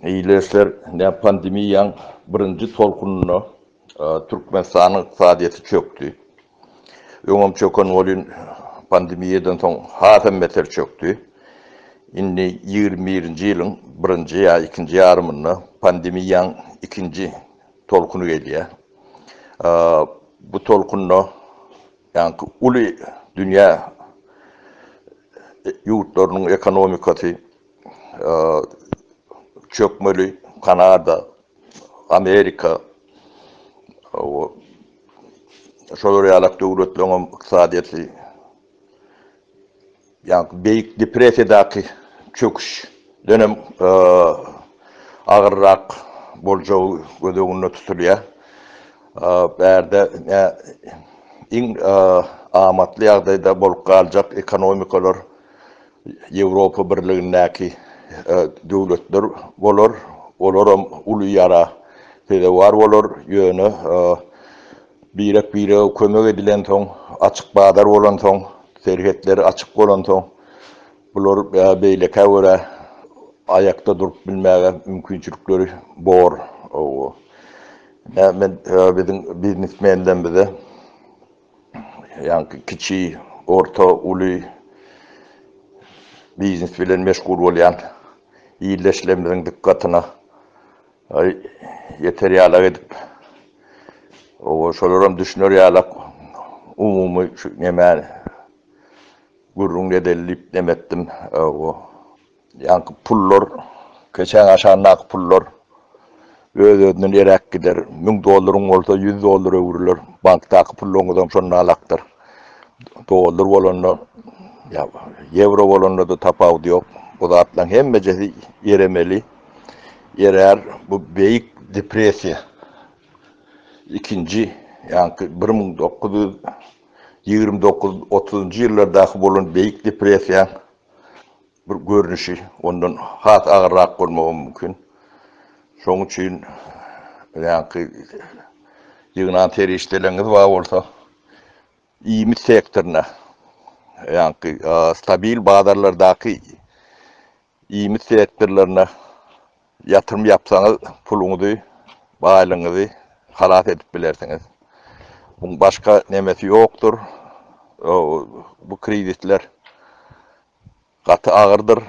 İyileşler ne pandemiyan birinci tolkununu Türkmenistan'ın iqtisodiyeti çöktü. Öňem çöken bolun pandemiýeden soň hatam beter çöktü. Indi 20-nji ýylyň 1-nji ýa 2-nji ýarymynda pandemiýaň 2-nji tolkuny gelýär. Bu tolkunno ýa-ni uly dünýä ýurtlarynyň ekonomikasy çökmeli, Kanada, Amerika, şolar ýalak döwletleriň iqtisadiýaty ýa-ni beýik depressiýadaky çöküş dönem agyrrak boljagy gödeginde tutulýar. Bärde iň amatly ýagdaýda bolup galjak ekonomikalar Ýewropa Birligindäki döwletler bolar, olaram uly ýara pedawar bolar, ýöne birek kömek edilen soň, açyk bazar bolan soň, serhetleri açyk bolan soň, bular beýleke görä ayakta durup bilmäge mümkinçilikleri bor. Men biziň biznesmenden bize ýa-ni kiçi, orta, uly biznes bilen meşgul bolýan ýylleşlerimizin dikkatyna ýeter ýalak edip şolaram düşünür ýalak umumy şu näme gurrun edelip demetdim. Ýa-ni pullar, keçen aşanlaky pullar özünden eräk gider. $1000 bolsa $100 öwürler. Bankdaky pullaryňdan şonu alakdyr. Dollar bolanda ya euro bolanda da tapawdy ýok. Bu zatlaryň hemmejesi yeremeli. Yerer bu beýik depressiýa. İkinci ýa-ni 1929-30-njy ýyllardaky bolan beýik depressiýa bir görnüşi ondan hat agyrrak bolmagy mümkin. Şoň üçin ýa-ni ýygnan teri işleriňiz bar bolsa iýmit sektoruna ýa-ni stabil bazarlardaky iýmit sektorlaryna ýatyrym ýapsaňyz puluňyzy, baýlygyňyzy halat edip bilersiňiz. Bunun başka nemesi ýokdur. Bu kreditler gaty agyrdyr.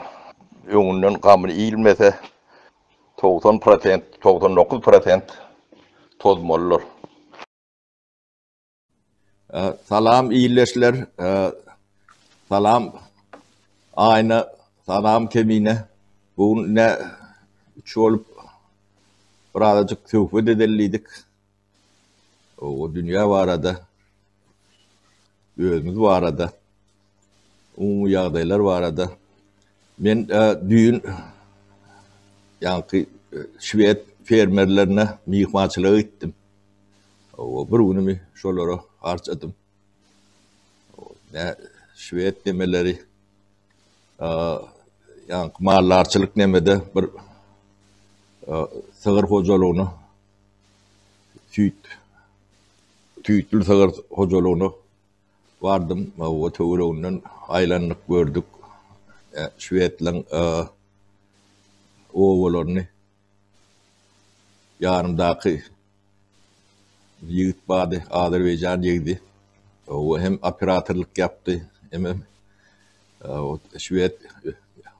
Öňünden gamy iýilmese 90%, 99% tozmalylar. Salam iýleşler. Salam aýna, salam kemine. Bu ne çolup birazcık söhbet edeliydik. O dünya barada, özümüz barada, umumy ýagdaýlar barada. Men düýün ýa-ni Şwed fermerlerine mihmançylyk etdim. Bir günümi şolara harçadym. Şwed demeleri ýa-ni mallarçylyk nemede bir sygyr hojalygyny tüýtül sygyr hojalygyny bardym. O töwereginden aýlanyp gördük. Şwedliň owalaryny ýanymdaky ýigit bady Azerbaýjan ýigidi. O hem operatorlyk ýapdy, hem Şwed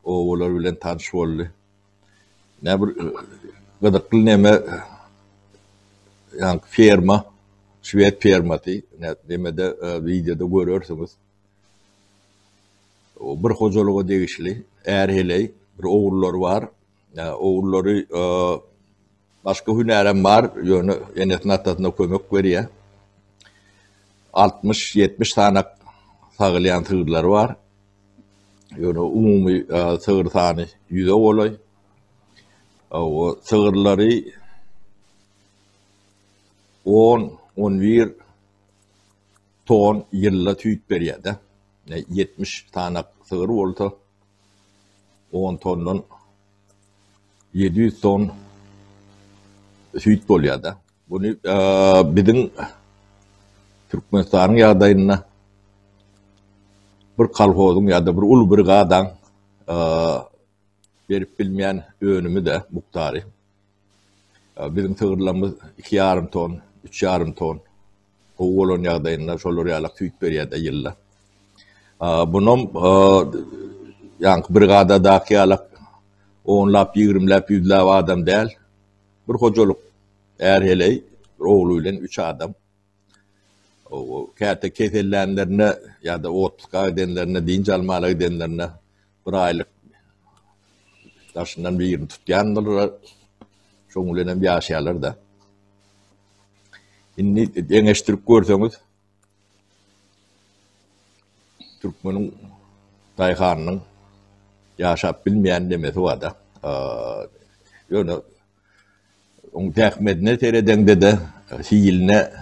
owalar bilen tanış boldy. Bir gıdıklı neme ýa-ni ferma, Şwed fermasy, demede videoda görürsünüz. O bir hojalyga degişli, erheley bir owullar bar. Owullary başka hünärem bar, ýöne enetnatatna kömek berýär. 60-70 tane sagylýan tyglar bar. Ýöne umumy tygyr sany 100 bolay. O tygyrlary 10-11 ton ýylla tüýt berýär. 70 tane tygyr bolsa 10 tondan 700 ton tüýt bolýar. Bunu biziň Türkmenistanyň ýagdaýyna bir kolhozyň ýa-da bir ul bir gadaň berip bilmeyen önümü de muktari. Bizim tığırlarımız 2,5 ton, 3,5 ton. O olan ýagdaýynda şol ýalak tüýt berýärde ýylla. Bunun yani brigada daky ýalak 10-lap, 20-lap, 100-lap adam däl. Bir hojuluk är heley, oglu bilen 3 adam. O käte kesellerine ya da otluğa gidenlerine, dinç almalı gidenlerine bir aylık taşından bir yerini tutyanlar. Şoňulynem ýaşaýarlar da. Inni deňeşdirip görseňiz, Türkmeniň daýhanynyň ýaşap bilmeýän demesi bar da. Ýöne oň tähmedine teredende de, hiiline,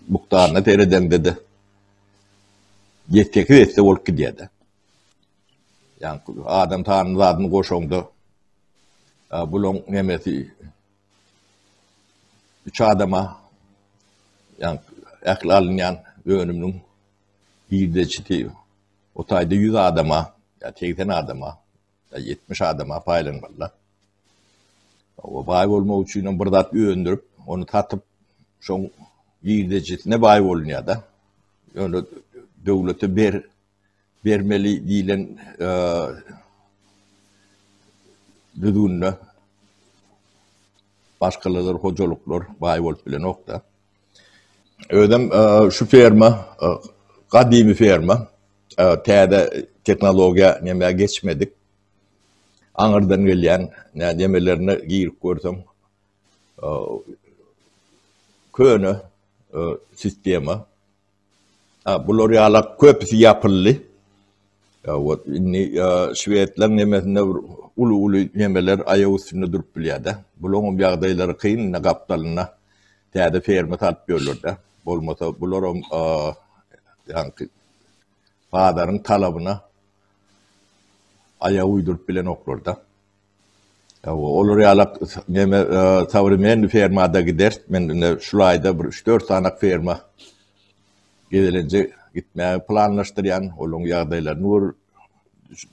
muktarına teredende de ýeteki etse bolup gidýärdi. Yani adam tanrı zadyny goşoňda bulon nemesi 3 adama yani akıl alınyan önümün birdeçiti o tayda 100 adama ya 80 adama ya 70 adama paylanmalı. O bay olma üçin bir dat öndürüp onu tatıp şoň birdeçitine bay bolunýar da. Yani döwlete bermeli diýilen düdünle başkaları hocalıklar bay bolup bilen okda. Ödem şu firma kadimi firma täze teknologiya näme geçmedik. Aňyrdan gelýän nämelerine girip görsem köne sistema bular ýalak köpüsi ýapyldy. Inni Şwedler nemesinde ulu nemeler ayağı üstünde durup bilýärdi. Bularň ýagdaýlary kyn, gapdalyna täze firma talyp berýärler. Bolmasa bular yani padaryň talabyna ayağı uydurup bilen oklarda. Olar ýalak neme tawrymän firmada gider. Men şulayda bir 3-4 sanak firma gelenje gitmeye planlaşdyrýan, olaň ýagdaýlaryny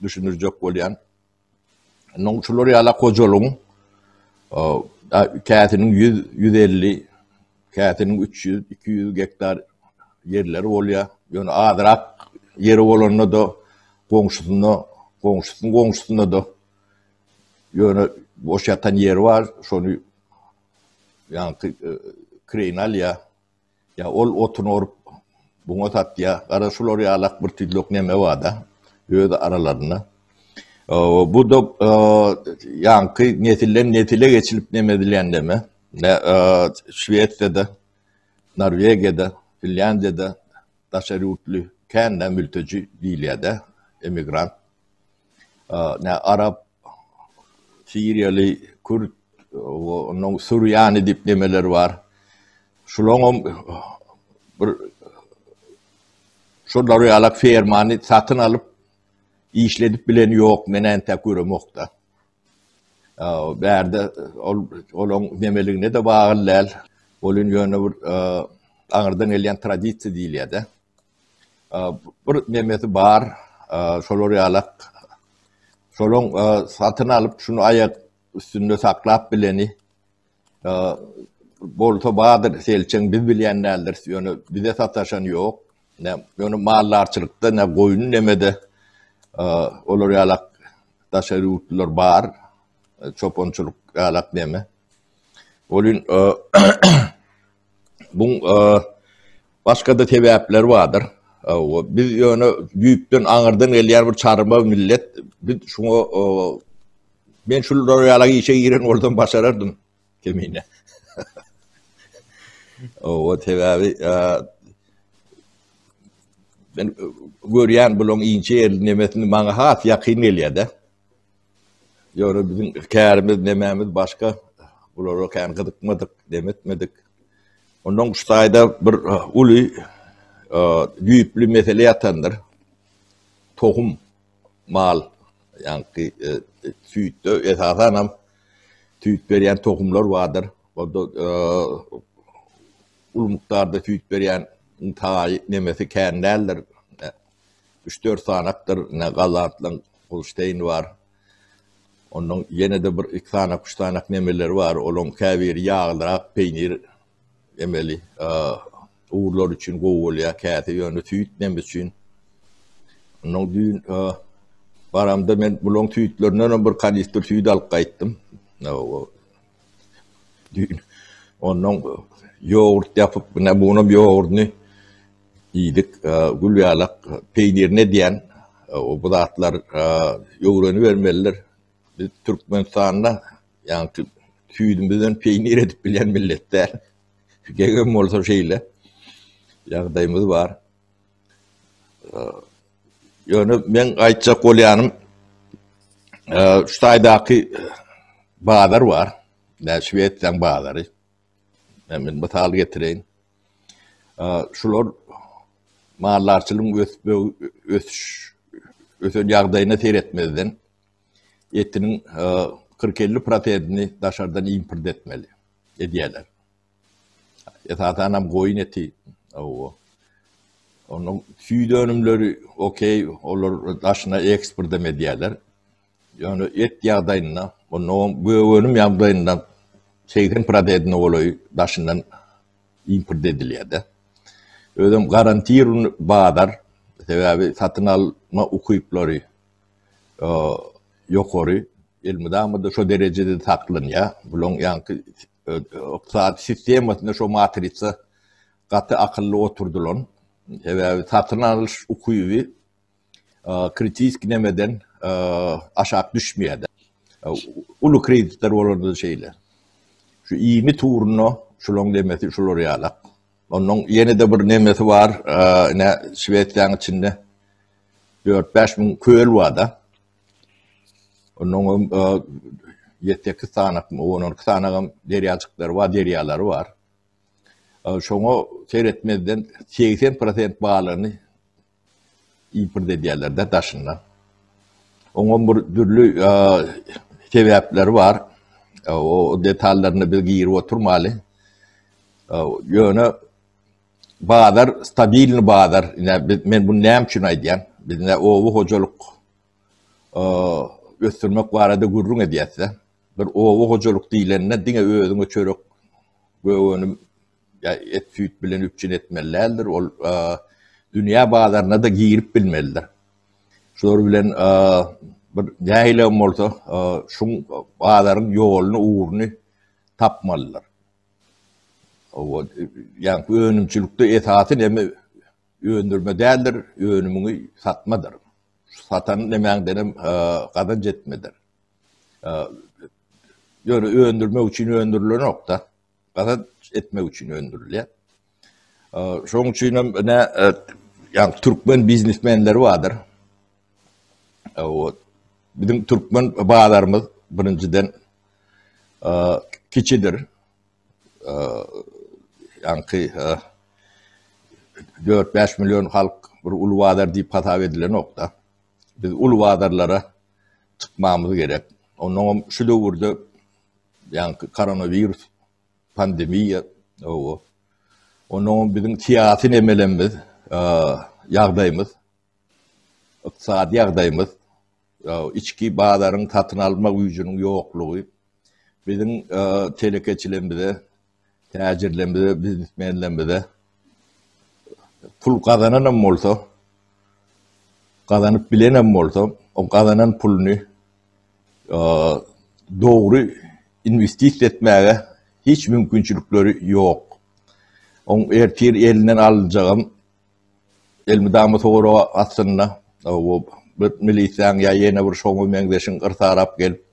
düşünürjek bolýan. Noňçular ýala kojalyň kätiniň 100-150, kätiniň 300-200 hektar yerleri bolýar. Ýöne adyrak yeri bolanda da goňşusyna da ýöne boş ýatan ýeri bar, şonu ýani krenalya ya ol otuny orup buňa tatýa, garaşular ýalak bir tüýlük neme bar da, ýöne aralaryna. Bu da ýanky netile geçilip nemedilýän deme. Şwediýada, Norwegiýada, Finlandiýada daşary ýurtly kände mülteci diýilýärde, emigrant. Arap, Siriýaly, Kürt, onuň Surýany diýip nemeler bar. Şolaňam bir şolary ýalak firmany satyn alyp işledip bilen ýok, menen tek göremokda. Bärde olaň nemeligine de baglylar. Olun ýöne bir aňyrdan gelýän tradisiýa diýilýärde. Bir nemesi bar, şolary ýalak şolaň satyn alyp şunu aýak üstünde saklap bileni bolsa badyr selçeň biz bilýänler ýöne bize sataşan ýok. Ýöne mallarçylykda ne goýun nemede olar ýalak daşary ýurtlar bar, çoponçuluk ýalak neme. Olun buň başga da sebäpler bardyr. Biz ýöne büyükden aňyrdan gelýär bir çarma millet, biz şuňa ben şular ýalak işe giren ordan başarardym kemine. O sebäbi ben görýän bulan inçe nemesini maňa has ýakyn elýärde. Ýöne bizim kärimiz nememiz başga bulara kän gydykmadyk, demetmedik. Ondan şuýda bir uly büyüklü mesele ýatandyr. Tohum, mal, ýani süýtde esasanam süýt berýän tohumlar bardyr. Onda ul mukdarda süýt berýän taý nemesi kändeldir. 3-4 sanakdyr, ne galatlyň Holstein var. Onun yine de bir iki tane üç tane nemeler var. Onun kavir, yağlar, peynir emeli. Uğurlar için goğulya, kâti yönü tüyt nemi için. Onun düğün baramda ben bulon tüytlerinden bir kanister tüyt alıp kayıttım. Düğün. Onun yoğurt yapıp ne bunun yoğurdunu yedik. Gülüyalak peynir ne diyen o budatlar yoğurunu vermeliler. Biz Türkmenistan'da yani tüydümüzden peynir edip bilen milletler. Gegem olsa şeyle yağdayımız var. Yani ben aytacak olayanım şu taydaki bağlar var. Yani Şved'den bağları. Ben misal getireyim. Şular mallarçılığın ösün yağdayına seyretmezden etinin 40-50%'ni dışarıdan import etmeli. Ediyeler. Zaten koyun eti. Onun süt önümleri okey olur dışına eksport ediyorlar. Yani et yağdayına, onun bu önüm yağdayından 80%'ni oluyor dışından import ediliyor da. Ödüm garantirun bağlar, sebebi satın alma ukuyupları yok oluyor. İlmida da şu derecede saklanıyor. Bunun yani saat sistemasında şu matritsa katı akıllı oturdular. Sebebi satın alış ukuyubu kritik nemeden aşağı düşmüyor da. Ulu kreditler olur şeyler. Şu iyimi tuğrunu şulon demesi şulor yalak. Onun yeni de bir nemesi var. Ne Şvedyanın içinde 4-5 bin köl var da. Onun 7-8 tane, 10-12 tane deryacıkları var, deryaları var. Şunu seyretmeden 80% bağlarını import ediyorlar da taşından. Onun bir türlü sebepleri var. O detaylarını bir giyir oturmalı. Yönü bağlar, stabil bağlar. Ben bunu neyim için aydiyen? Bizde oğlu hocalık göstermek var adı gurrun ediyetse. Bir oğlu hocalık değilenine dine öğüdüğü çörük göğünüm et süt bilen üpçün etmelilerdir. Dünya bağlarına da giyirip bilmelidir. Şular bilen bir cahilem olsa şun bağların yolunu, uğrunu tapmalılar. Yani önümçülükte etaatın emi öndürme değildir, önümünü satmadır. Satanın emeğin denem kadın jetmedir. Yani öndürme için öndürülür nokta. Kadın etme için öndürülür. Şunun için ne yani Türkmen biznesmenleri vardır. Bizim Türkmen bağlarımız birinciden kiçidir. Yani 4-5 milyon halk bir ulu vadar deyip hata edilen nokta. Biz ulu vadarlara çıkmamız gerek. Onun şu da vurdu yani koronavirüs pandemiye onun bizim siyasi emelimiz yağdayımız iktisadi yağdayımız içki bağların satın alma gücünün yokluğu bizim telekeçilerimize tacirlerimize biznesmenlerimize pul kazanan olsa kazanıp bilenem olsa o kazanan pulunu doğru investisyon etmeye hiç mümkünçülükleri yok. On ertir elinden alacağım elmi damı doğru aslında o bir milisyan ya yine bir şoğu mengdeşin ırtarap gelip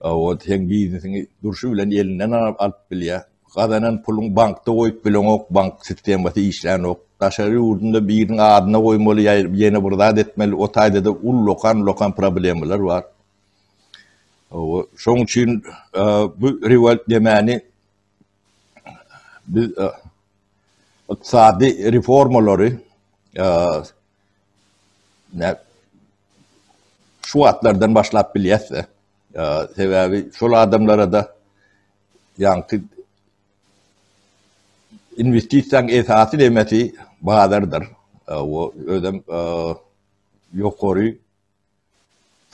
o tengizini duruşu bilen elinden alıp biliyor. Kazanan pulun bankta koyup bilen ok bank sisteması işleyen ok. Taşarı uğrunda birinin adına koymalı ya yine burada etmeli. O tayda da lokan problemler var. Şunun için bu rival demeni biz iktisadi reformaları şu atlardan başlayıp biliyse sebebi şu adamlara da yankı investisyon esası demesi bağlardır. O ödem yukarı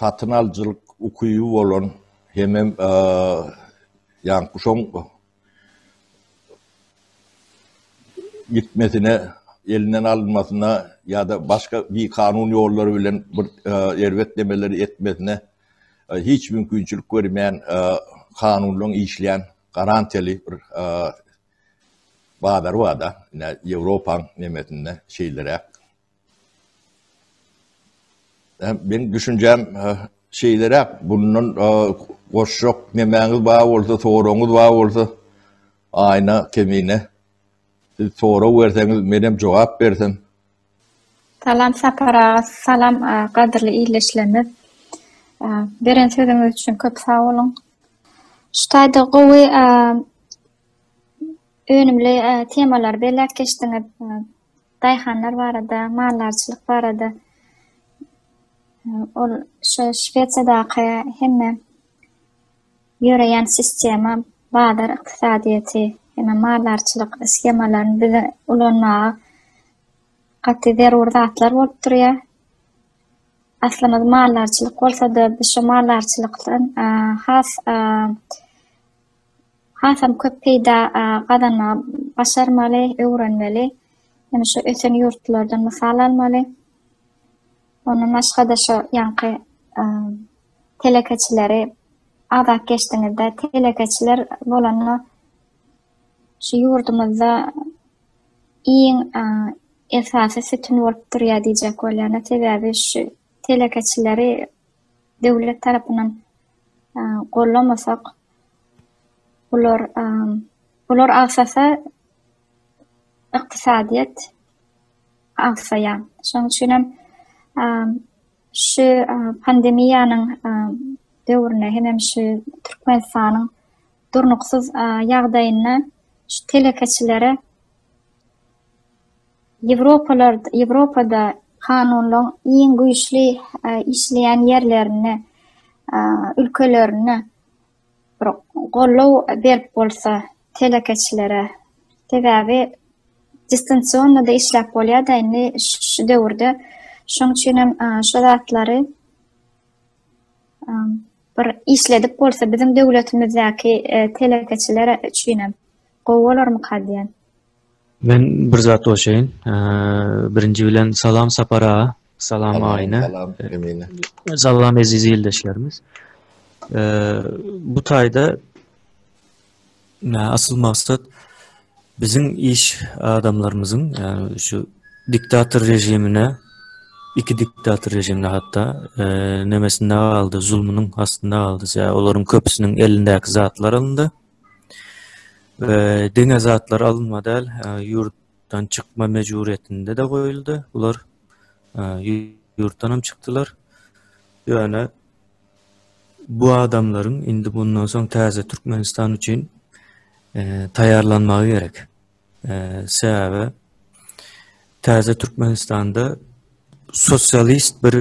satın alıcılık ukuyu olan hem yani kuşon gitmesine, elinden alınmasına ya da başka bir kanun yolları bilen ervetlemeleri etmesine hiç mümkünçülük görmeyen kanunla işleyen garantili bir bağlar var da yine Avrupa'nın nimetinde şeylere. Ben düşüncem şeylere bunun koşuk nemeğiniz bağ olsa, sorunuz bağ olsa ayna kemiğine soru verseniz benim cevap versin. Salam Sapara, salam qadrli iyileşleriniz. Beren sözünüz için köp sağ olun. Şutayda qowy önümli temalar belirlep geçtiňiz. Daýhanlar barada, mallarçylyk barada. Ol şu Şwetsiyadaky hemme ýöreýän sistema, bazar ykdysadyety, hemme mallarçylyk skemalaryny bize ulanmagy qat'y zerurdatlar bolup durýar. Aslında mallarçylyk bolsa da biz şu mallarçylykdan hasam köp peýda gazanma başarmaly, öwrenmeli. Hem şu öten ýurtlardan mysal almaly. Onun başga da şu ýanky telekeçileri adak geçtiňizde telekeçiler bolany şu ýurdumyzda iň esasy sütün bolup durýar diýjek bolýar. Sebäbi şu telekeçileri döwlet tarapyndan gollamasak bular agsasa ykdysadyet agsaýar. Şoň üçin hem şu pandemiýanyň döwrüne hem şu Türkmenistanyň durnuksuz ýagdaýyna şu telekeçilere Ýewropada kanunlaryň iň güýçli işleýän ýerlerini, ülkelerini bir gollaw berip bolsa telekeçilere, sebäbi distansiýonda da işläp bolýar da indi şu döwürde. Şoň üçin hem şu zatlary bir işledip bolsa bizim döwletimizdäki telekeçilere üçin hem gowalarmy kadýan. Ben bir zat oşaýyn. Birinji bilen salam Sapara, salam aýna. Salam Emine. Salam aziz ýerleşlerimiz. Bu taýda asıl maksat bizim iş adamlarımızın yani şu diktatör rejimine, iki diktatör rejimine hatta nemesinde aldı, zulmünün aslında aldı. Yani onların köpüsünün elindeki zatlar alındı. Dene zatlar alınmadan yurttan çıkma mecburiyetinde de koyuldu. Ular yurttan çıktılar. Yani bu adamların indi bundan sonra taze Türkmenistan için tayarlanmağı gerek. Sebäbi taze Türkmenistan'da sosyalist bir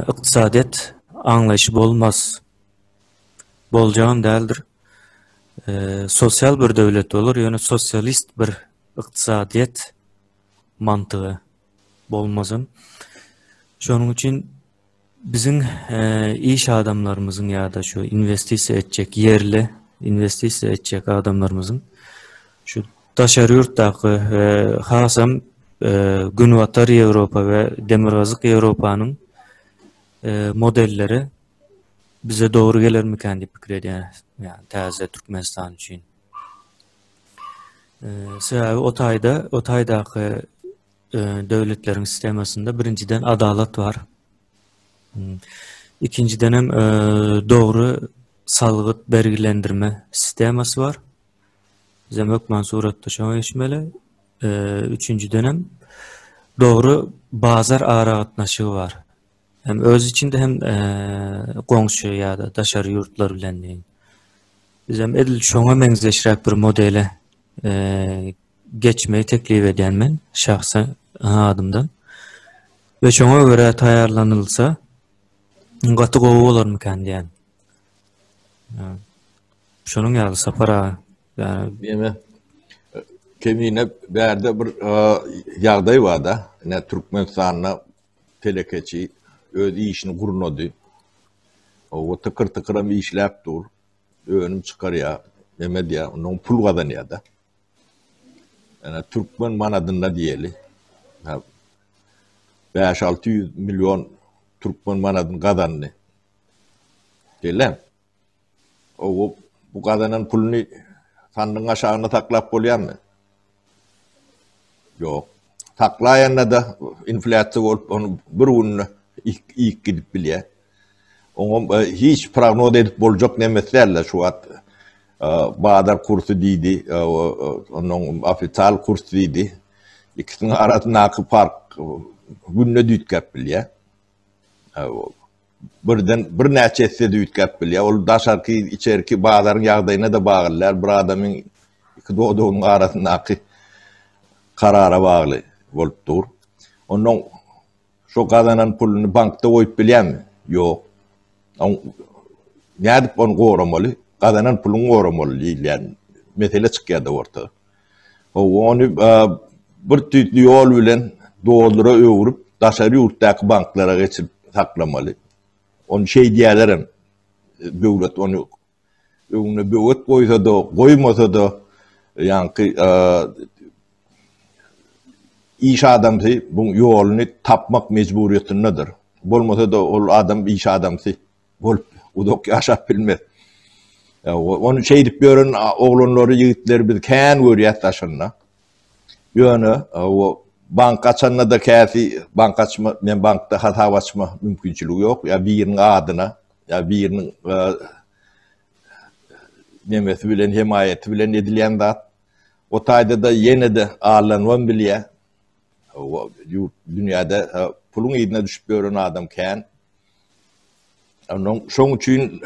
ykdysadyet anlayışı bolmaz. Boljagyň däldir. Sosyal bir döwlet olur, ýöne sosyalist bir ykdysadyet mantygy bolmazym. Şonuň üçin bizim iş adamlarımızın ya da şu investisiýa etjek yerli investisiýa etjek adamlarımızın şu daşary ýurtdaky hasam Günwatar Ýewropa we Demirgazyk Ýewropanyň modelleri bize doğru gelermiken diýip pikir edýär. Yani taze Türkmenistan üçin. Sebäbi o taýdaky döwletleriň sistemasynda birinciden adalet var. İkinciden hem doğru salgyt bergilendirme sistemasy var. Bizim hökmen suratda şoňa geçmeli. Üçüncüden hem doğru bazar aragatnaşygy var. Hem öz içinde hem goňşy ýa-da daşary ýurtlar bilen diýin. Biz hem edil şoňa meňzeşirek bir modele geçmeyi teklif edýänmen şahsa adımdan. Ve şoňa göre taýarlanylsa gaty gowy bolarmykan diýen. Şonuň ýaly Sapara yani kemiğine berde bir ýagdaý var da. Ne Türkmenistan'a telekeçi öz işini gurunady. O tıkır tıkıram işläp dur. Önüm çıkar ya. Mehmet ya. Onun pul gadan ya da. Yani Türkmen manadında diyeli. 5-600 milyon Türkmen manadın gadanını. Gelem. O bu gadanın pulunu sandığın aşağına taklap bolyan mı? Yok. Taklayanla da inflasyon olup onu bir gününü ilk gidip bilye. Onu hiç prognoz edip bolacak nemeslerle şu at Bağdar kursu deydi, onun ofital kursu deydi. İkisinin arasındaki fark gününe dütkap bilye. Bir neçesi dütkap bilye. Ol daşarki içerki Bağdar'ın yağdayına da bağlılar. Bir adamın iki doğduğunun arasındaki karara bağlı olup dur. Onun şu kazanan pulunu bankta koyup bilyen mi? Yok. Ne edip onu korumalı? Kazanan pulunu korumalı. Yani mesele çıkıyordu ortada. Onu bir tütlü yol bilen doğrulara öğürüp dışarı yurttaki banklara geçip saklamalı. Onu şey diyelim. Devlet onu devlet koysa da koymasa da yani iş adamsı bu yolunu tapmak mecburiyetindedir. Bolmasa da o adam iş adamsı bolup udok yaşap bilmez. Onu şey dip görün oğlanları yiğitleri bir kan görüyet taşınna. Yani o bank açanına da kafi bank açma, men bankta hata açma mümkünçülüğü yok. Ya birinin adına ya birinin nemesi bilen himayeti bilen edilen de o tayda da yine de ağırlanvan bilye. Dünyada pulun iyidine düşüp görün adam kan. Şoň üçin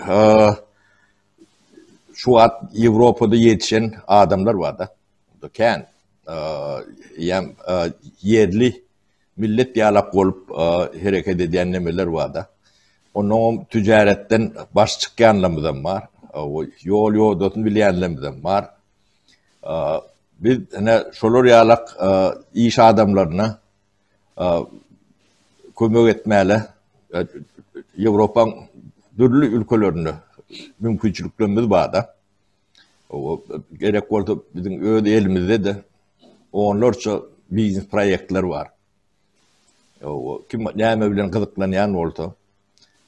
şu at Avrupa'da yetişen adamlar var da. Kan. Yerli millet diyalog olup hareket eden nemeler var da. Onun ticaretten baş çıkanlarımızdan var. Yol yodotun bilenlerimizden var. Biz şolar yalak iş adamlarına kömek etmeli. Avrupa'nın türlü ülkelerinde mümkünçülüklerimiz var da. Gerek oldu bizim elimizde de onlarca biznes projeler var. Kim näme bilen kızıklanan oldu.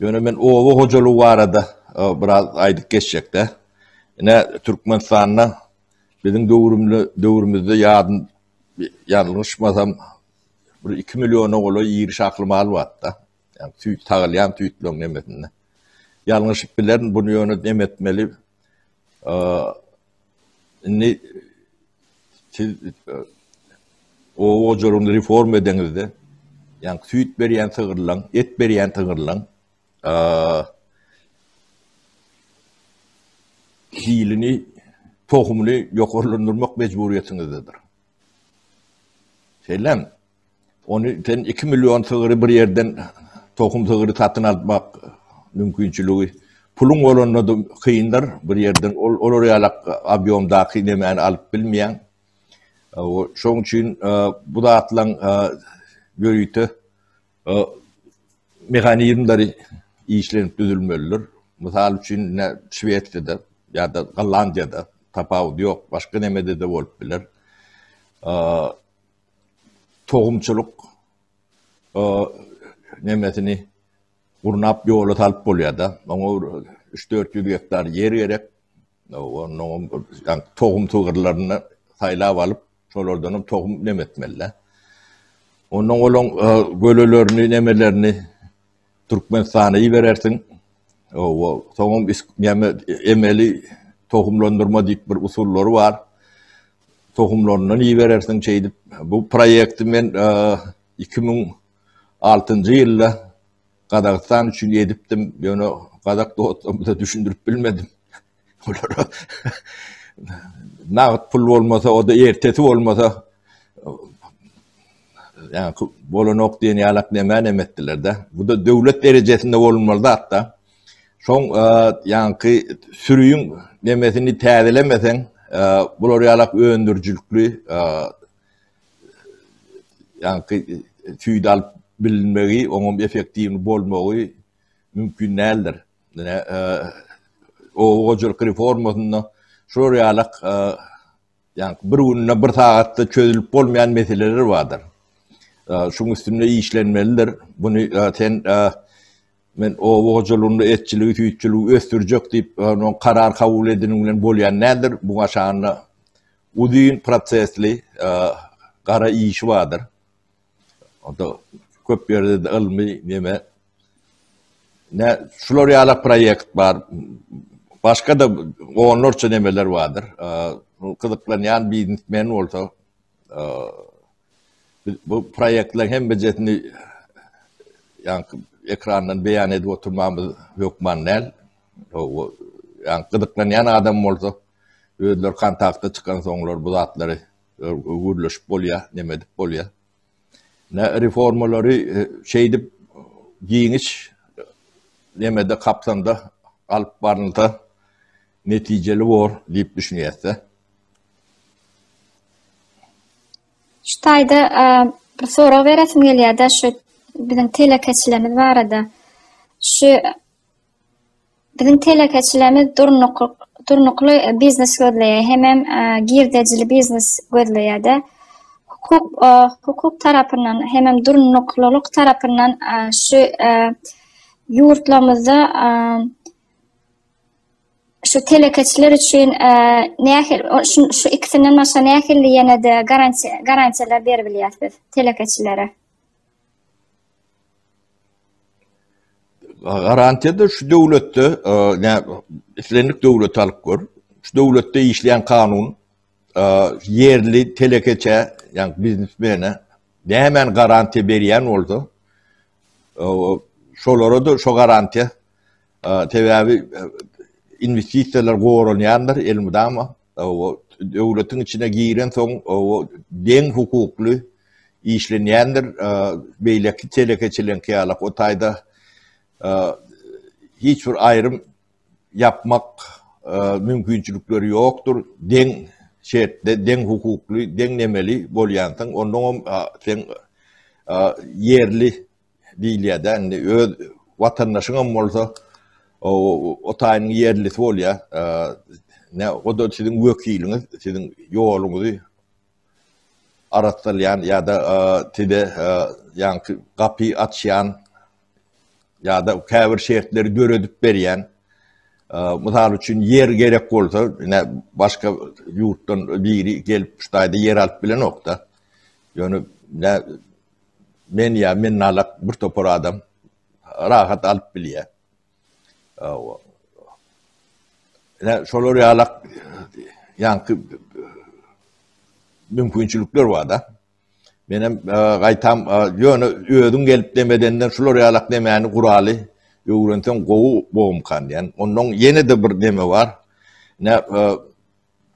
Yani men o hocalığı var da biraz aydık geçecekte. Ne Türkmenistan'na bizim dövrümüzde yanlışmasam 2 milyon oğlu yer şaklı mal var da. Yani tüyt tağlayan tüytlöň nemetinde. Yanlış bilen bunu yönet nemetmeli. Ne o hocalygyny reform edenizde yani süýt berýän tygyrlaň, et berýän tygyrlaň hilini, tohumunu ýokarlandyrmak mecburiýetinizdedir. Selam. Onu sen 2 milyon tygyry bir ýerden tohum tygyry satyn almak mümkünçüligi pulun olanına da kıyındır bir yerden oraya abyomdaki nemeni alıp bilmeyen. Şoň üçin bu da atılan görüntü mekanizmleri işlenip düzülmelidir. Misal üçün Şweýçede ya da Gollandiýada tapawut ýok, başga nemede de bolup biler. Tohumçuluk nemesini urnap ýola talyp bolýar da. Oňa 3-400 hektar yer gerek. Onun tohum tygyrlaryny saýlap alyp, şolardan tohum nemetmeli. Onun olan gölelerini, nemelerini Türkmenistan'a berersin. Tohum emeli tohumlandırma diýip bir usulları var. Tohumlarından iyi berersin şeydi. Bu projekti men 2006 yılda Kazakistan üçün edipdim. Yani Kazak da düşündürüp bilmedim. Nağıt pul olmasa, o da ertesi olmasa yani bolonok diyen yalak nemen emettiler de. Bu da devlet derecesinde olmalı da hatta. Son yani sürüyün nemesini täzelemesen bular yalak öndürücülüklü yani tüydal bilinmegi, onun efektivini bolmagy mümkün näildir. o hoculuk reformasında şorayalyk yani bir gününe bir saatda çözülüp bolmayan meseleler vardır. Şunun üstünde işlenmelidir. Bunu sen men o hoculuğunda etçiliği, tüyçülüğü östürecek deyip karar kabul edilingen bolyan nedir? Bu aşağında uzun prosesli kara iş vardır. O da köp yerde de ilmi neme ne Floriala proyekt var. Başka da onlarca nemeler vardır. Kızıklanan biznesmen olsa bu proyektlerin hem becetini yani ekrandan beyan edip oturmamız yokman nel. Yani kızıklanan adam olsa ödler kontakta çıkan sonlar bu zatları gürleşip bolya, nemedip bolya. Ne reformaları şeydip giyiniş nemede kapsamda alıp barınta neticeli var deyip düşünüyorsa. Şu tayda bir soru veresim geliyor da şu bizim telekeçilerimiz var da şu bizim telekeçilerimiz durnuklu biznes gözleýär hemem girdecili biznes gözleýär de hukuk tarapından hemem durnukluluk tarapından şu yurtlarımızda şu telekeçiler için şu ikisinden başka nähili yana da garantiler berebilýärsiz telekeçilere. Garantiya da şu döwletde İslamik döwlet alyp gör. Şu döwletde işleyen kanun yerli telekeçe yani biznesmene hemen garanti berýän bolsa şolara da şu garantiya tebabi investisiyalar goranyanlar elmudama o döwletin içine giren soň o deň hukukly işlenýändir beýleki telekeçilen kýalak o taýda hiçbir ayrım yapmak mümkünçülükleri yoktur. Den şertte, den hukuklu, den nemeli bolýansyň. Ondan sen yerli diýilýär de öz vatandaşyň bolsa o taýynyň yerlisi bolýar. Ne o da sizin wekiliňiz, sizin ýoluňuzy aratdyrýan ya da tide ýa-ni gapy açýan ya da käbir şertleri döredip berýän. Mysal üçin yer gerek bolsa, başka yurtdan biri gelip şu taýda yer alyp bilen okda. Ýöne men alak bir topar adam rahat alyp bilýär. Şolar ýalak ýanky mümkinçilikler var da. Benim gaýtam ýöne özüň gelip demedenden şolar ýalak demäni guraly öwrensem gowy bolmkan. Yani onun yine de bir deme var.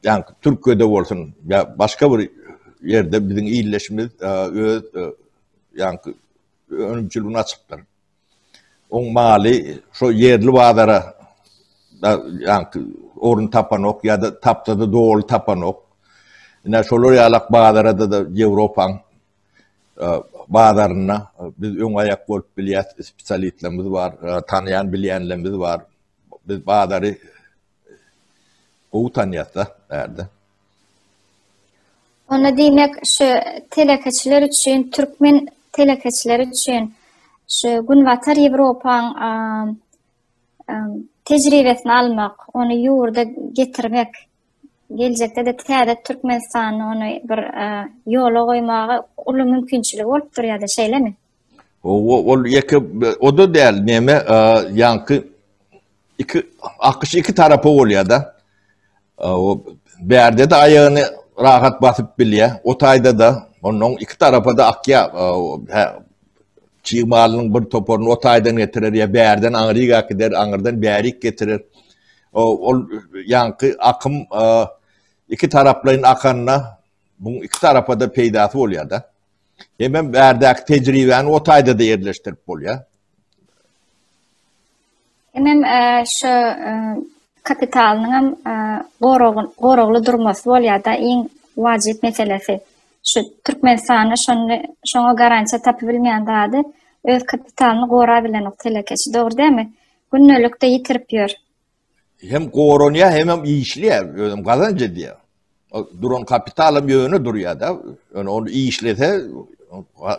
Yani Türkiye'de bolsun ya başka bir yerde bizim iyileşimiz yani önümçülüğünü açıplar. On mali şu yerli bazara yani orun tapanok ya da taptada doğru tapanok. Ne şolar ýalak bazarada da Avrupa'nın bazarına biz ön ayak bolup bilýär spesialistlerimiz var, tanıyan bilýänlerimiz var. Biz bazary gowy tanýatsa derde. Onu demek şu telekeçiler için, Türkmen telekeçiler için şu günwatar Ýewropaň tejribesini almak, onu ýurda getirmek, gelecekde de täze Türkmenistanyny onu bir ýola goýmagy uly mümkinçiligi bolup durýar da şeýlemi? O da däl neme ýanky AQŞ iki tarapy bolýar da. O berde de aýagyny rahat basyp bilýär. O taýda da onuň iki tarapa da akya çymalynyň bir toparyny o taýdan getirir ýa berden aňryga gider, aňyrdan bärik getirir. O ýanky akym iki taraplaryň akanyna bu iki tarapa da peýdasy bolýar da. Hemem berdäki tejribeni o taýda da ýerleşdirip bolýar. Hemem şu kapitalynyň gorogly durmasy bolýar da iň wajip meselesi. Şu Türkmenistany şoňa garantiýa tapy bilmeýän zady öz kapitalyny gora bilen telekeçi, dogry dämi? Günnölükde yitirip ýör. Hem koronya hem işliyor. Kazanca diye. Duran kapitalım yönü durýar da. Onu işlese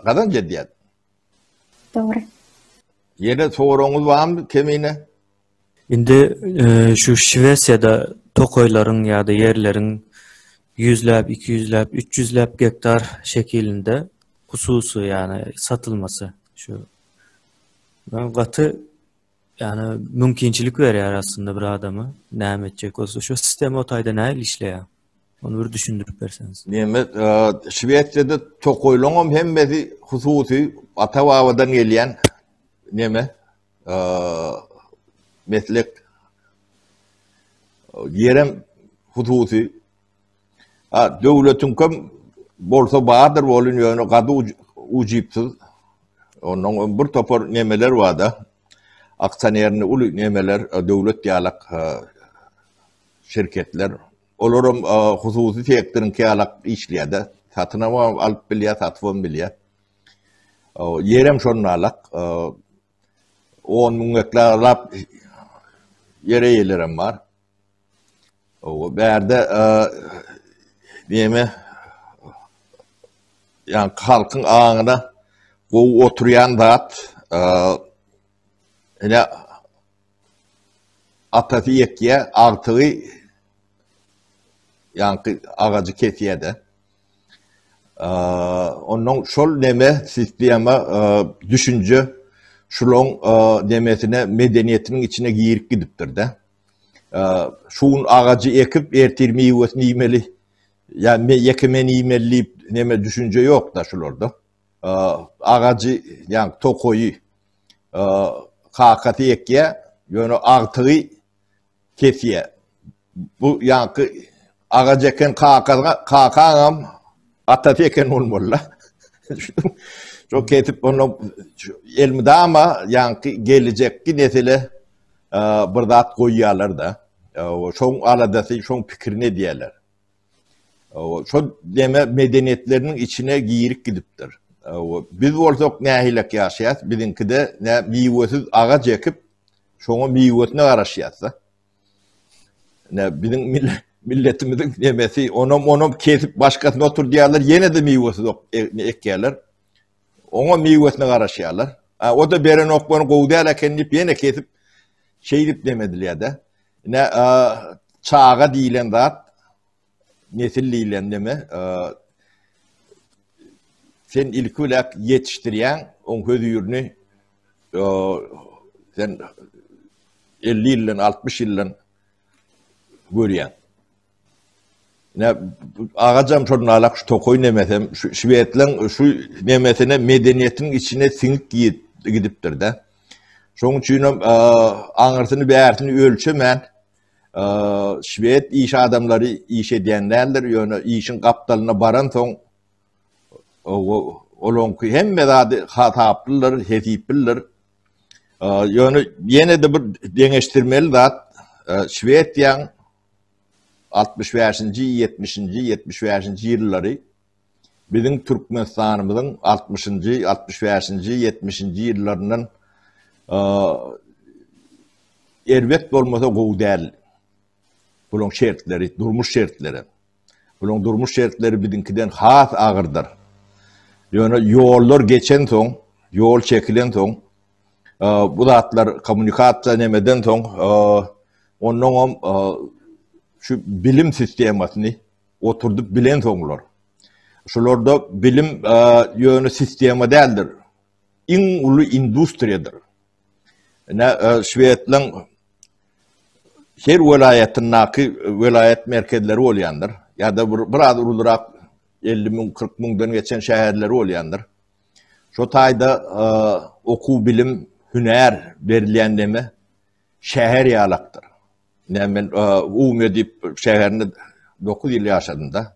kazanca diye. Dogry. Yine soruňuz barmy kemine? Indi şu Şwesiýada tokoylaryň ýa-da ýerleriň 100läp, 200läp, 300läp gektar şekilinde hususy ýani satylmasy şu. Ben gaty ýani mümkinçilik berýär aslında bir adamy näme etjek bolsa şu sistem o taýda näme işleýär. Onu bir düşündürüp berseňiz. Näme Şwesiýada tokoylaryň hemmesi hususy ata-babadan gelýän näme? Meslek yerem hususy döwletiň kim bolsa baýdyr bolun ýöne gady ujypsyz. Onuň bir topar nemeler wada. Aksionerni uly nemeler döwlet ýalak şirketler. Olaram hususy sektoriň ýalak işleýär. Satynama alyp bilýär, satwam bilýär. Yerem şonalak 10 000 hektarlap yere yerlerim var. O berde diyeme yani halkın ağına bu oturuyan zat yine Atatürk'e artığı yani ağacı kesiye de onun şol neme sistema düşünce şulon demesine medeniyetinin içine giyirip gidipdir de. Şuun ağacı ekip ertirmeyi ötünü imeli, yani yekimeni imelleyip neme düşünce yok da şulorda. Ağacı yani tokoyu kakatı ekye, yani artığı kesiye. Bu yani ağacı eken kakağım atatı eken olmalı. Çok ketip onu elmide ama yani gelecekki nesile birdat koyuyorlar da. Şoň aladasy, şoň pikirine diýerler. Şo deme medeniyetlerinin içine giyirip gidipdir. Biz bolsak nähilek ýaşaýas, bizinkide ne miwesiz agaç ekip şoňa miwesine garaşýarsa. Ne bizim milletimizin demesi onum kesip başkasyna otur diýerler, ýene de miwesiz ekýärler. Ona miwesine garaşýarlar. O da beren okbany gowdýar ekenip ýene kesip şeydip demediler de. Ne çağa diýilen zat nesilliyle deme sen ilk ulak yetiştirýän on hödürni sen 50 ýyldan 60 ýyldan görýän. Ne ağacam şonalak şu tokoy nemesem şu Şwedleň şu nemesine medeniýetiniň içine siňip gidipdir de. Şoň üçin aňyrsyny bärsini ölçemen Şwed iş adamlary iş edýänlerdir, ýöne işin gapdalyna baran soň olonky hemme zady hataplylar, hesipler. Ýöne ýene de bir deňeşdirmeli zat Şwediýan 65-nji, 70-nji, 75-nji ýyllary biziň Türkmenistanymyzyň 60-njy, 65-nji, 70-nji ýyllarynyň erwet bolmasa gowdäl. Bulun şertleri, durmuş şertleri. Bulun durmuş şertleri bizinkiden has ağırdır. Yani yollar geçen son, yol çekilen son, bu zatlar kommunikasiya nemeden son, onun şu bilim sistemasını oturdup bilen sonlar. Şularda bilim yönü sistema değildir. En ulu industriyadır. Şwedleň her welaýetindäki welayet merkezleri bolýandyr. Ýa-da biraz urulyrak 50 000 40 000dan geçen şäherleri bolýandyr. Şo taýda okuw bilim, hüner berilýän deme şäher ýalakdyr. Men Umeå diýip şäherinde 9 ýyl ýaşadym da.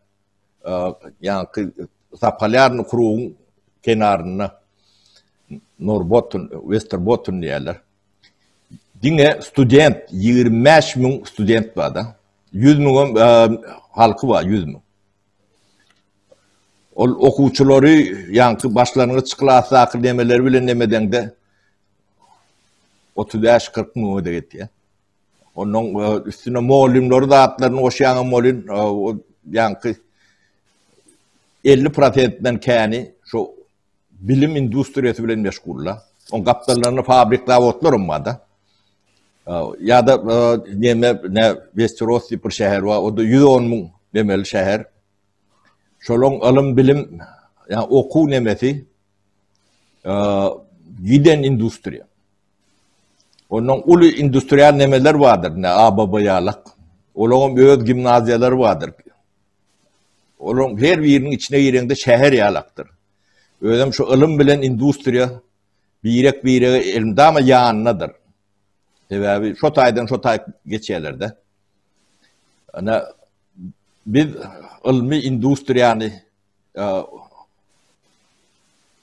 Ýani Zapalyarny kuruň kenaryna Norrbotten, Västerbotten diýerler. Dine student 25 000 student var da. 100 000 halkı var, 100 000. O okuwçylary ýanky başlaryňy çyklasy akıl demeleri bilen demeden de 35-40 mü öde gitti. Onun üstüne molimleri da atlarını oşyanı molin yankı 50%'den kani şu bilim endüstriyesi bilen meşgulla. On kaptallarını fabrikler otlar olmadı. Ya da ne Westeros bir şehir var. O da 110 mun demeli şehir. Şolong alım bilim yani oku nemesi giden endüstriya. Onun ulu endüstriyel nemeler vardır. Ne ababayalık. Onun öz gimnaziyalar vardır. Onun her birinin içine girende şehir yalaktır. Öyle şu alım bilen endüstriya bir yere elimde ama yanınadır. Sebebi şu taydan şu tay geçerlerde. Ana biz ilmi endüstriyani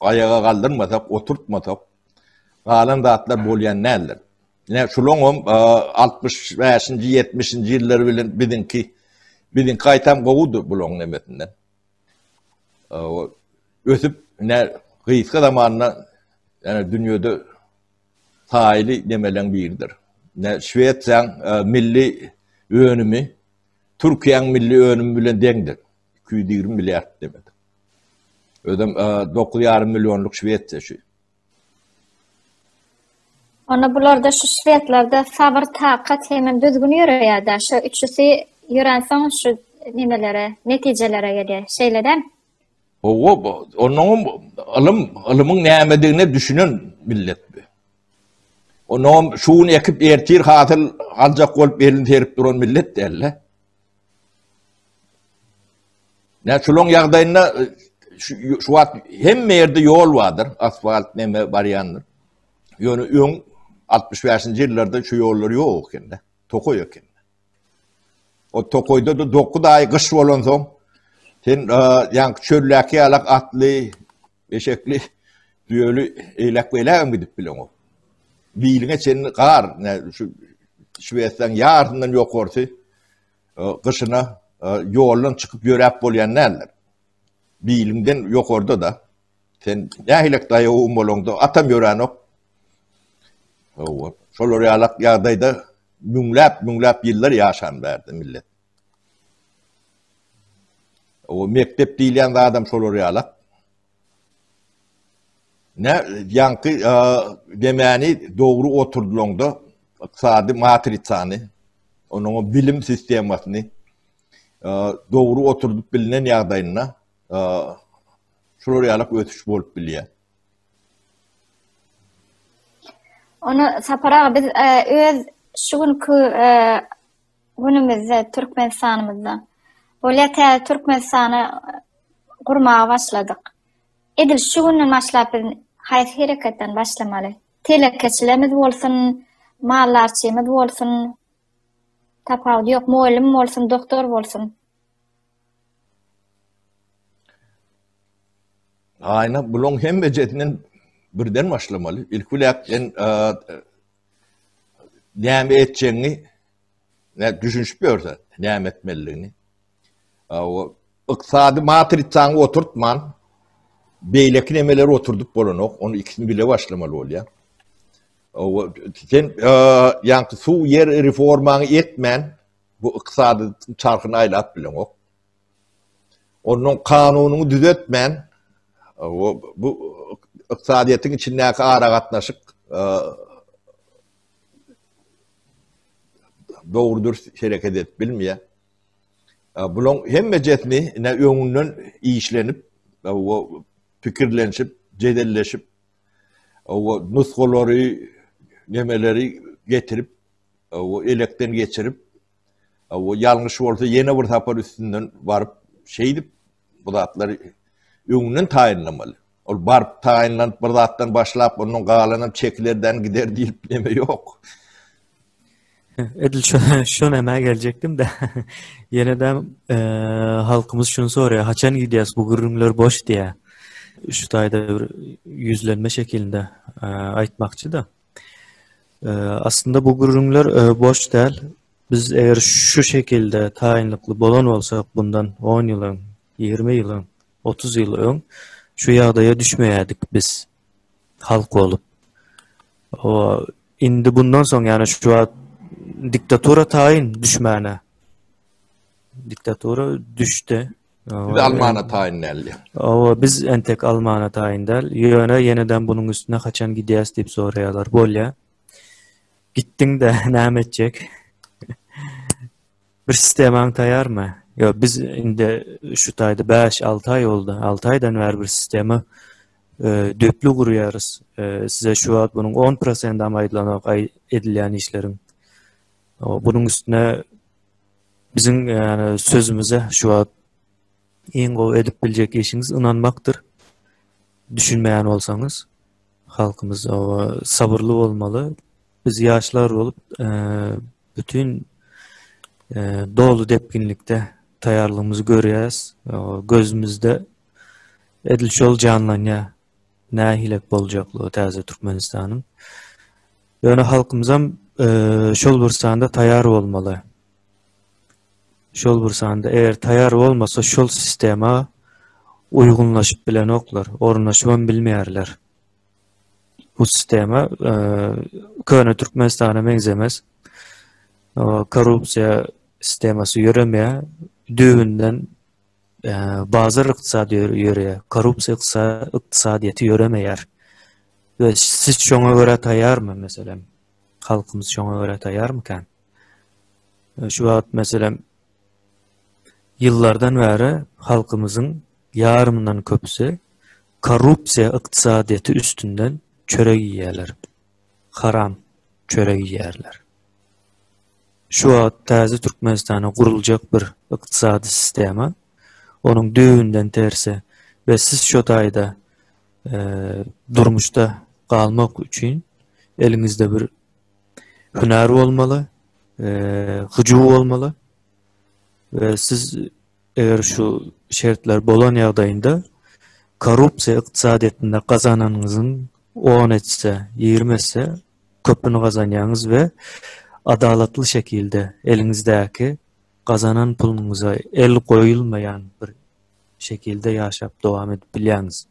ayağa kaldırmasak, oturtmasak galan dağıtlar bolyan neler? Yine şulongum 65. 70. yılları bilen bizin kaytam govudu bulong nemetinden. Ösüp ne kıyıska zamanına yani dünyada sahili demelen biridir. Ne Şveçsen milli önümü Türkiye'nin milli önümü bilen dendir. 220 milyar demedi. Ödem 9,5 milyonluk Şveçse şu. Ona bularda şu Şveçlerde sabır takat hemen düzgün yürüyor da şu üçüsü yürensem şu nimelere, neticelere geliyor şeylerden. Onun alımın neyemediğini düşünün millet bir. Onun şunu ekip ertir hatıl alacak olup elini terip duran millet derler. Ne şunun yağdayında şu an hem yerde yol vardır, asfalt neme varyandır. Yani ön 65. yıllarda şu yolları yok kendi. Tokoy yok kendi. O Tokoy'da da 9 ay kış olan son sen yani çölleki alak atlı, eşekli, düğülü eylek böyle gidip bilen o. Biline senin kar, şu Şveç'ten yarından yok orta, kışına yoldan çıkıp yörep bolayan neler. Bilimden yok orada da. Sen ne eylek dayı umolongda atam yören o. Şolları alak yağdayda münglap yıllar yaşan verdi millet. O mektep değilen adam şolları alak. Ne yankı demeni doğru oturduğunda iktisadi matrisani, onun bilim sistemasını doğru oturdup bilinen yağdayına şolları alak ötüş bolup biliyor. Onu sapara biz öz şugunku günümüzde Türkmenistan'ımızda Bolete Türkmenistan'ı kurmaya başladık. Edil şu günden başlap hayat hareketten başlamalı. Telekeçilerimiz olsun, mallarçımız olsun, tapavdı yok, muallim olsun, doktor olsun. Aynen, bulun hem becetinin birden başlamalı. İlk olarak neyme edeceğini düşünüşüyorsa, neyme etmeliğini. O iktisadi matrisani oturtman, beylekin emeleri oturdup bolonok, onu ikisini bile başlamalı oluyor. Sen yankı su yer reformanı etmen, bu iktisadi çarkını aylat bilen o. Onun kanununu düzeltmen, bu iqtisadiyetin içindeki ara katnaşık doğrudur hareket et bilmiyor. Bunun hem mecetini ne öňünden işlenip, fikirlenip, cedelleşip, nuskholary, nemeleri getirip, elekten geçirip, yanlış olsa yeni bir tapar üstünden varıp şeydip, bu zatları öňünden tayinlamalı. O barıp tayinlanıp bir zattan başlap, onun galanıp çekilerden gider deyip neme yok. Edil şuna hemen gelecektim de yeniden halkımız şunu soruyor. Haçan gidiyoruz bu gürümler boş diye. Şu tayda yüzlenme şeklinde aytmakçı da. Aslında bu gürümler boş değil. Biz eğer şu şekilde tayinlikli bolan olsak bundan 10 yılın, 20 yılın, 30 yıl ön şu yağdaya düşmeyeydik biz halk olup. O indi bundan soň yani şu an diktatura tayin düşmäne. Diktatura düştü. Bir de Almana tayinlerli. Biz entek Almana tayindel. Ýöne yeniden bunun üstüne kaçan gidýäs diýip soraýarlar. Bolýa. Gittiň de näme etjek? Bir sistemaň taýarmy? Yo biz indi şu taýda 5-6 ay oldu. 6 aydan bäri bir sistema döplü gurýarys. Size şu an bunun 10% amaýdlanak edilýän işlerin. Bunun üstüne bizim yani sözümüze şu an en go edip biljek işiniz inanmaktır. Düşünmeyen olsanız halkımız sabırlı olmalı. Biz yaşlar olup bütün dolu depkinlikte tayarlığımızı görýäs. Gözümüzde edil şol canlanya nähilek boljaklygy täze Türkmenistanyň. Ýöne halkymyzam şol bursanda tayar olmalı. Şol bursanda eğer tayar olmasa şol sistema uygunlaşıp bilen oklar, ornaşman bilmeýärler. Bu sistema köne Türkmenistana mengzemez. Korrupsiya sisteması ýöremeýär. Düýünden bazar ykdysady ýöreýär. Korrupsiya ykdysadyýety ýöremeýär. Ve siz şoňa görä taýarmy meselem? Halkymyz şoňa görä taýarmykan? Şu wagt meselem yıllardan beri halkımızın yarımından köpüsü korrupsiya ykdysadyýety üstünden çörek ýýärler. Haram çörek ýýärler. Şu wagt täze Türkmenistana guruljak bir ykdysady sistema, onun düýünden terse ve siz şu taýda durmuşda galmak üçin eliňizde bir hünär bolmaly, hyjuu bolmaly. Ve siz eğer şu şertler bolan ýagdaýynda korrupsiya ykdysadyýetinde gazananyňyzyň 10 etse, 20 etse köpüni gazanýaňyz we adalatly şekilde eliňizdäki gazanan pulunuňyza el goýulmaýan bir şekilde ýaşap dowam edip bilýäňiz.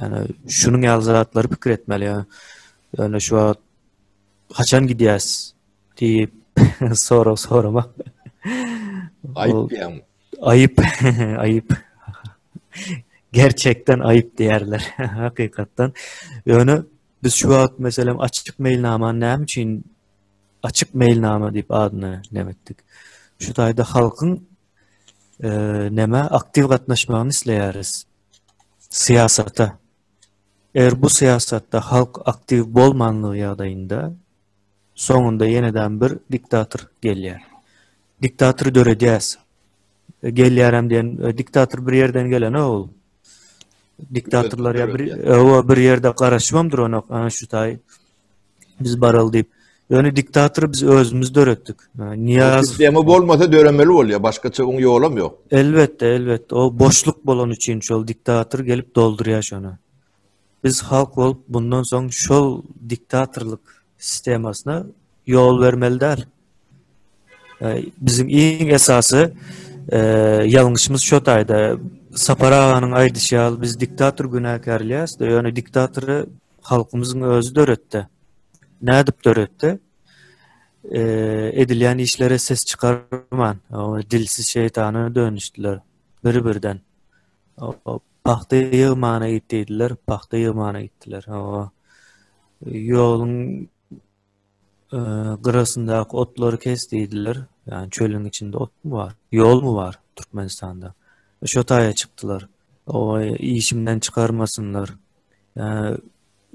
Yani şunun ýalzatlary pikir etmeli. Yani şu wagt kaçan gidýäs diýip soramak. Ayıp yani. Ayıp, ayıp. Gerçekten ayıp diýerler. Hakykatdan. Ýöne biz şu wagt meselem açyk mailnama näme üçin açyk mailnama diýip adyny nämetdik. Şu taýda halkyň näme aktiv gatnaşmagyny isleýäris. Siyasata. Eğer bu siyasatta halk aktiv bolmanlygy ýagdaýynda soňunda yeniden bir diktator gelýär. Diktator döredýäs. Gelýärem diýen diktator bir yerden gelen ol. Diktatorlar ya bir yerde garaşmamdyr ona şu taý. Biz baral diýip. Ýöne diktator biz özümüz döretdik. Niyaz sistemi bolmasa döremeli bolýar, başgaça oň ýolum ýok. Elbette. O boşluk bolan üçin şol diktator gelip doldurýar şonu. Biz halk bolup bundan soň şol diktatorlyk sistemasyna ýol bermeli däl. Bizim iň esasy ýalňyşymyz şu taýda Sapar aganyň aýdyşy biz diktator günäkärliýäs, ýöne diktatory halkymyzyň özü döretdi. Nädip döretdi? Edilýän işlere ses çıkarman, dilsiz şeytana dönüşdiler bir-birden. Paxta ýygmana gitdiler, paxta ýygmana gitdiler. Ýoluň gyrasyndaky otlary kesdiler. Yani çölün içinde ot mu var? Yol mu var Türkmenistan'da? Şu taýa çıktılar. O işimden çıkarmasınlar. Yani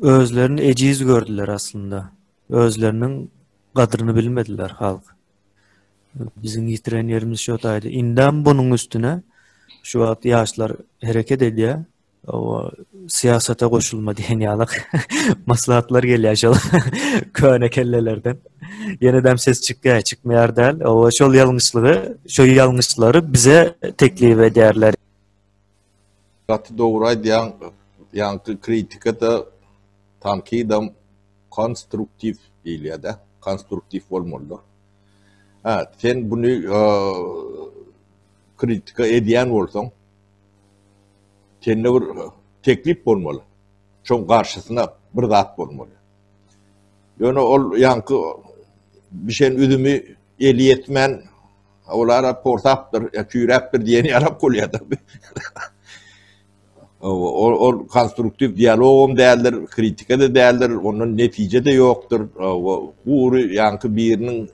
özlerini eciz gördüler aslında. Özlerinin kadrını bilmediler halk. Bizim yitiren yerimiz şu taýda. İnden bunun üstüne şu wagt ýaşlar hereket edýär. O siyasata koşulma diýen ýalyk maslahatlar gelýär şol köne kellelerden. Yeniden ses çıkmaýar däl. O şol ýalňyşlary bize teklif edýärler. Gatty dogry aýdýan, ýa-ni kritika da tankidam konstruktiv diýilýär-de, konstruktiv bolmaly. Sen bunu kritika edýän bolsaň, sende bir teklip bolmaly. Şoň garşysyna bir zat bolmaly. Yani ol yankı bir şeyin üdümü eli yetmen olara portaptır, küyräptir diyeni yarap kolyadı. O konstruktif diyalogum değerler, kritike de değerler, onun netice de yoktur. Bu yankı birinin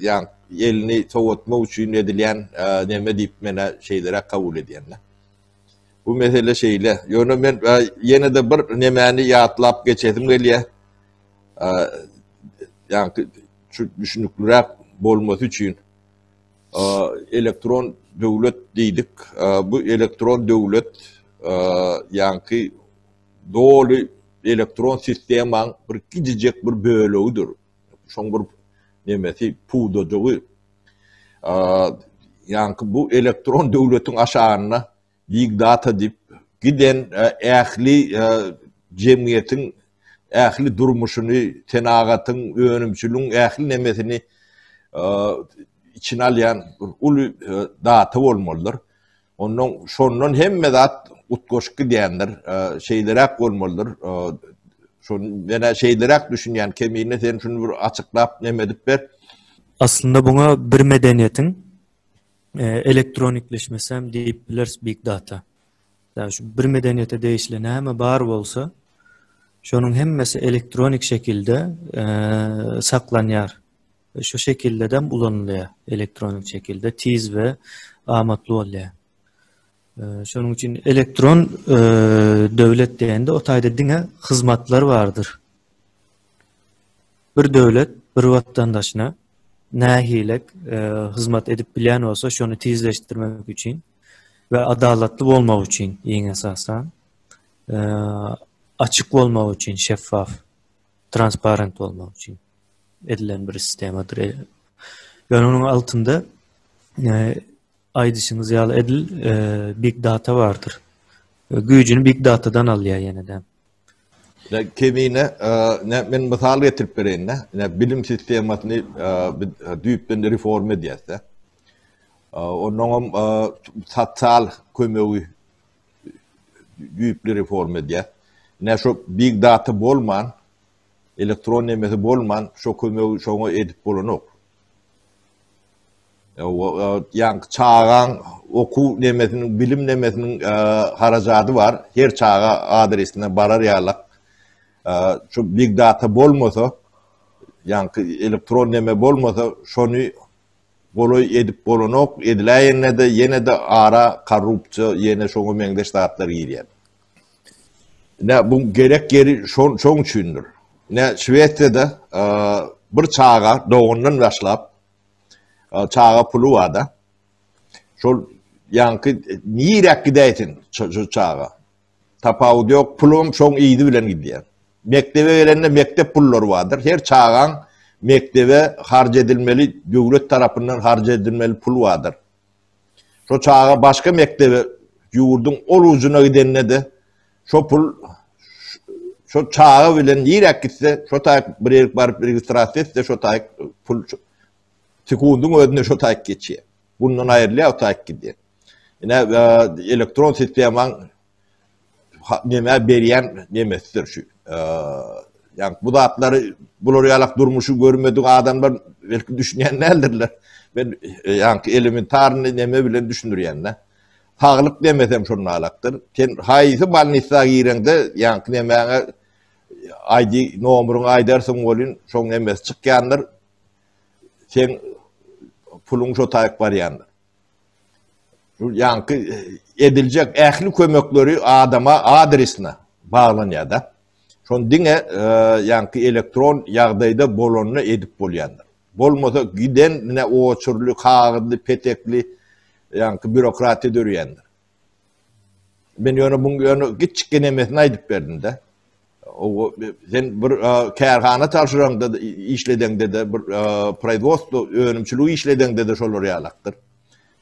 yani elini soğutma için edilen neme deyip mene şeylere kabul ediyenler. Bu mesele şeyle. Yani ben yine de bir nemeni yatlap geçedim geliye. Yani düşünüklürak bolması için elektron devlet deydik. Bu elektron devlet yani doğru elektron sisteman bir gidecek bir bölüğüdür. Şon bir nemesi pudocuğu. Yani bu elektron devletin aşağına big data deyip giden ehli cemiyetin ehli durmuşunu, tenagatın, önümçülüğün ehli nemesini içine alayan ulu data olmalıdır. Onun şonun hemme dat utkoşku diyenler şeylerak olmalıdır. Şon bana şeylerak düşünen kemiğine sen şunu bir açıklap nemedip ver. Aslında buna bir medeniyetin elektronikleşmesem deyip biliriz big data. Yani şu bir medeniyete değişle näme bar bolsa şonun hemmesi elektronik şekilde saklanýar. Şu şekildeden ulanılıyor elektronik şekilde tiz ve amatlı oluyor. Şunun için elektron devlet deyende o taýda diňe hizmatlar vardır. Bir devlet bir vatandaşına nähilek hizmet edip bilýän olsa şonu tizleşdirmek için ve adaletli bolmak için iň esasan açık bolmak için, şeffaf, transparent olmak için edilen bir sistemadır. Yani onun altında aydışınız yalı edil big data vardır. Gücünü big data'dan alıyor yeniden. Kemiğine ben misal getirip vereyim ne bilim sistemasını düýpden reform edýärse. Onun satsal kömeği düýpli reform edýär. Ne şu big data bolman, elektron nemesi bolman, şu kömeği şoňa edip bolanok. Yani çağın oku nemesinin, bilim nemesinin haracadı var. Her çağa adresine barar yalak. Şu big data bolmasa, yani elektron neme bolmasa, şonu boloy edip bolanok, edilen de yine de ara korrupsiya, yine şoňa meňdeşdatlar girýär. Ne bu gerek geri şoň üçindir. Ne Şweýçede bir çağa doğundan başlap çağa pulu var da. Şol yankı nirek gideytin şu çağa. Tapağı yok pulum çoğun iyiydi bilen gidiyor. Mektebe verenle mektep pulları vardır. Her çağın mektebe harc edilmeli, devlet tarafından harc edilmeli pul vardır. Şu çağa başka mektebe yurdun ol ucuna gidenine de şu pul şu çağa bilen nirek gitse şu tayk bir registrasyon etse şu tayk pul sekundun ödüne şu tayk geçiyor. Bundan ayrılıyor o tayk gidiyor. Yine elektron sisteman neme beriyen nemesidir şu. Yani bu datları buloriyalak durmuşu görmedik adamlar belki düşünen neldirler. Ben yani elementarını neme bile düşünüryenler. Sağlık demesem şunun alaktır. Sen hayısı balnissa girende yani neme aydi nomurun aydarsın olun şoň emes çykýandyr. Sen pulun şu tayk var yanında. Yani edilecek ehli kömekleri adama adresine bağlanıyor da. Şon diňe yani elektron ýagdaýda bolanyny edip bolýandyr. Bolmasa giden ne oçurly, kağıtly, petekli yani bürokrati dörýändir. Ben ýöne bu ýöne giçken emesini aýdyp berdim de. O sen bir kärhana taşıraňda işledeňde de bir производство önümçülüğü işledeňde de şolar ýalakdyr.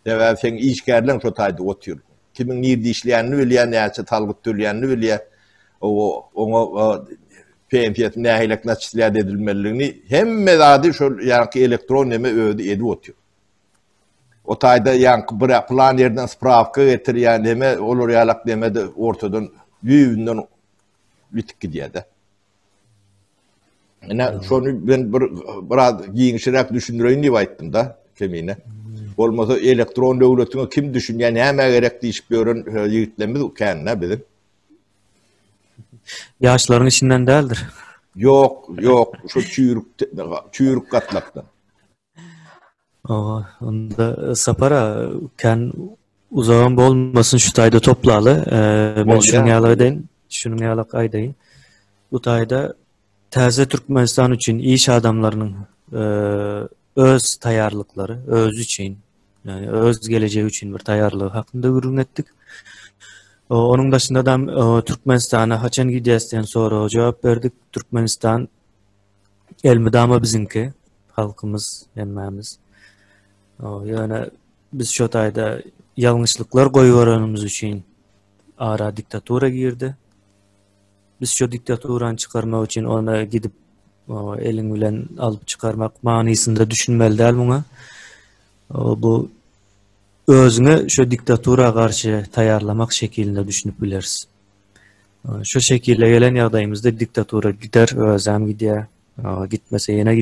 Däwä sen işgärleň şo taýda otýur. Kimin nirde işleýänini bilýär, näçe talgyt төлýänini bilýär. Oňa PNP'ye nähilek naçyslýad edilmeliligini hemme zady şol ýa-ni elektron neme öýdi edip otýur. O taýda ýa-ni bir plan ýerden spravka getirýän neme olar ýalak demede ortadan ýüýünden bitip gidýär-de. Şonu ben biraz giňişirek düşündireyim diýip aýtdym da kemine. Bolmasa elektron döwletine kim düşünýän näme gerek diýip gören ýigitlerimiz känne bizim. Yaşların içinden değildir. Yok, şu çüýrük gatlakdan. Onda sapara ken uzağın bolmasın şu tayda toplalı. Ben şunun yalık aydayın. Bu tayda Täze Türkmenistan için iş adamlarının öz tayarlıkları, öz için, yani öz geleceği için bir tayarlığı hakkında ürün ettik. Onun dışında da Türkmenistan'a haçan gidiyesinden sonra cevap verdik. Türkmenistan elmidama bizimki, halkımız, emmemiz. Yani biz şu tayda yanlışlıklar koyuverenimiz için ara diktatura girdi. Biz şu diktaturan çıkarmak için ona gidip elin bilen alıp çıkarmak manisinde düşünmeli değil buna. Bu özünü şu diktatura karşı tayarlamak şekilde düşünüp biliriz. Şu şekilde gelen yağdayımızda diktatura gider, özem gidiyor. Gitmese yine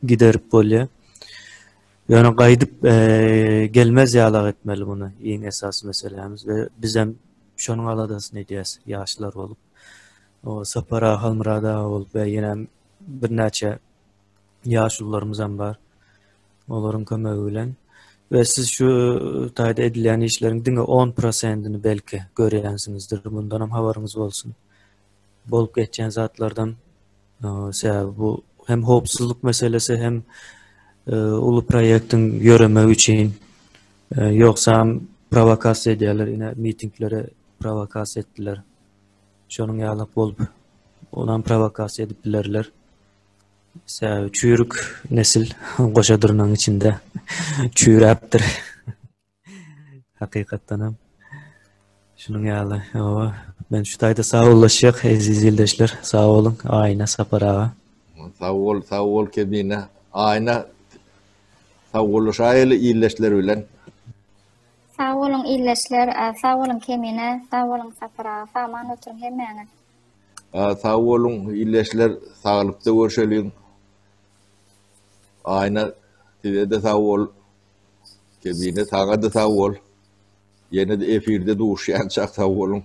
giderip bolya. Yani kaydıp gelmez yağlak etmeli bunu. En esas meselemiz ve bizden şunun aladasını ediyoruz yaşlılar olup. O sapara halmırada olup ve yine bir neçe yaşlılarımızdan var. Onların kömögüyle. Ve siz şu tayda edilen işlerin dine 10%'ini belki göreyensinizdir. Bundan hem havarınız olsun. Bolup geçen zatlardan bu hem hopsuzluk meselesi hem ulu proyektin yöreme için yoksa provokasyon ediyorlar. Yine mitinglere provokasyon ettiler. Şonun yağlak bolup ondan provokasyon edip bilerler. Çüyrük nesil koşadırının içinde çüyreptir. Hakikaten hem. Şunun yağlı. Ben şu tayda sağ olaşık aziz ildeşler. Sağ olun. Ayna sapara. Sağ ol kemine. Ayna sağ olaşaylı illeşler ölen. Sağ olun illeşler, sağ olun kemine, sağ olun sapara, sağman oturun hemen. Sağ olun illeşler sağlıkta görüşelim. Ayna size de sağ ol. Kemine sağa da sağ ol. Yine de efirde duşayan çak sağ olun.